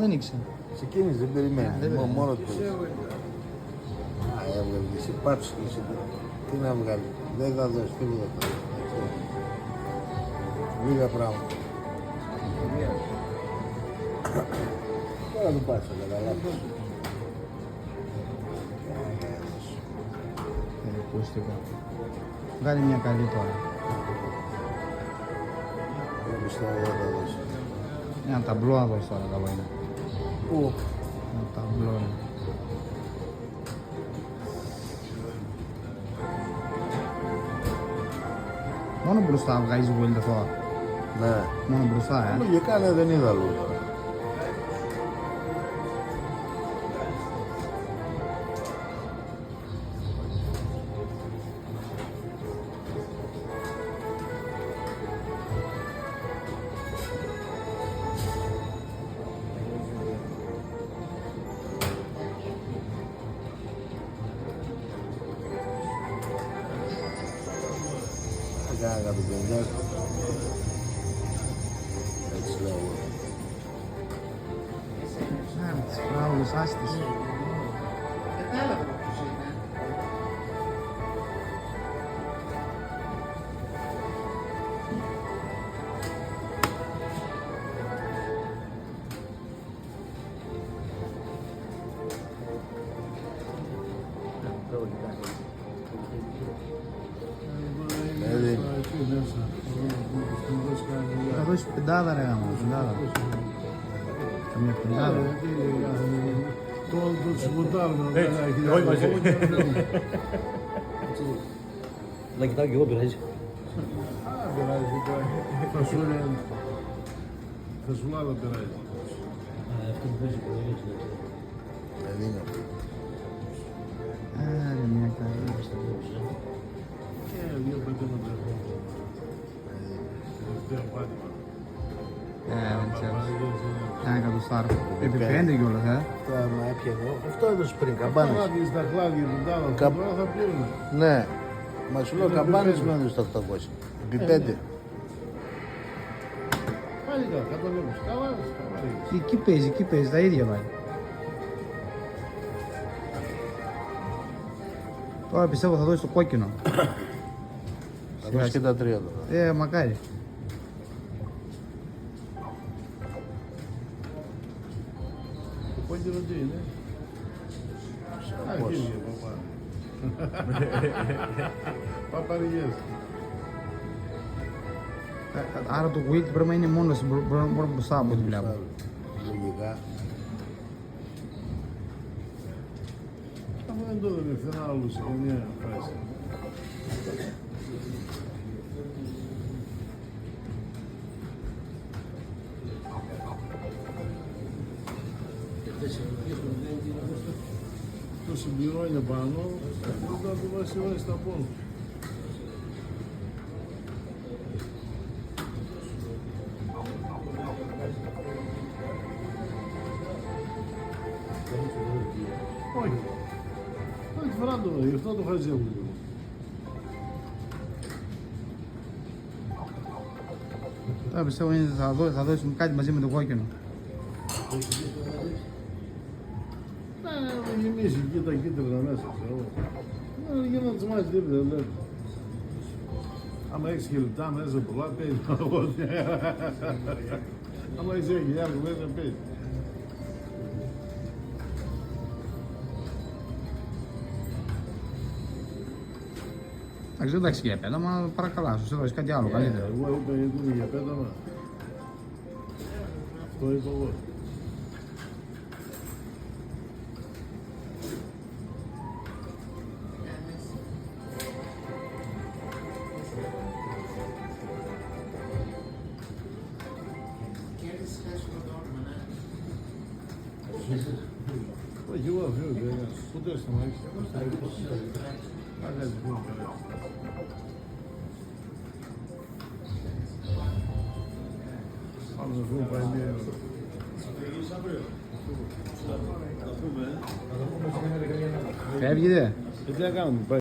δεν ήξερα. Ξεκίνησε, δεν περιμένει. Μόνο του. Έβγαλε και εσύ πάψε και εσύ. Τι να βγάλει. Δεν θα δώσει τίποτα. Λίγα πράγματα. Τώρα του πάτσα, καταλάβεις. Ακουστικά. Βγάλει μια καλή τώρα. Δεν πιστεύω δεν θα δώσει. Ένα ταμπλό να δώσει τώρα, καλό είναι. Πού? Ένα ταμπλό είναι. Μόνο μπροστά βγάζεις βόλτα τώρα. Ναι. Μόνο μπροστά, Λογικά ναι, δεν είδα αλλού τώρα. Κάνα το πεντιάς. Έτσι λέω εγώ. Με τις φράουλες άστης. Θα δώσεις πεντάδα ρε γάμα, πεντάδα. Καμιά πεντάδα. Το συμμετάλλουμε. Όχι μαζί. Να κοιτάω κι εγώ πειράζει. Φασουλάδα περάζει. Αυτό που παίζει πολύ. Δεν είναι αυτό. Άρε μια καλή. Και δύο πεντέματα έχω. Τελευταίο πάτημα. Δεν ξέρω. Ένα εκατοστάρο. Επί 5 κιόλας, Αυτό με έπιανε. Αυτό έδωσε πριν, καμπάνες. Χλάδι στα χλάδια του τάλα. Τώρα θα πλήρωνε. Ναι. Μα σου λέω καμπάνες με έδωσε τα 800. Επί 5. Πάλι καλά, 120. Καλά, καλά. Εκεί παίζει, τα ίδια πάει. Τώρα πιστεύω θα δώσει το κόκκινο. Θα δώσει και τα 3 τώρα. Μακάρι. Το κόκκινο τι είναι? Πώς? Αρχίζει, παπά. Παπαριές. Άρα το wheel πρέπει να είναι μόνο μπροστά από ό,τι βλέπω. Λογικά. Αυτό δεν το έδωνε φθηνά όλου σε καμία φάση. Το συμπληρώνει πάνω, δεν θα το βάσει στα πόνο. Όχι. Πρώτη φορά το δω, γι' αυτό το χαζεύω λίγο. Τώρα πιστεύω θα δώσουμε κάτι μαζί με το κόκκινο. Να γεμίσει εκεί τα κίτρινα μέσα, ξέρω. Να γίνει να τσιμάσει τίποτα, δηλαδή. Άμα έχεις και λεπτά μέσα πολλά, παίζει. Άμα έχεις 1.000 μέσα, παίζει. Εντάξει, δεν τα έχεις για πέταμα, παρακαλά, σου έδωσες κάτι άλλο καλύτερο. Εγώ είπα γιατί είναι για πέταμα. Αυτό είπα εγώ. Όχι, εγώ αφήνω, ούτε σταμάτησα. Άρα, λοιπόν, καλά. Πάμε να βρούμε πάει μία. Φεύγετε. Τι να κάνουμε, πάει.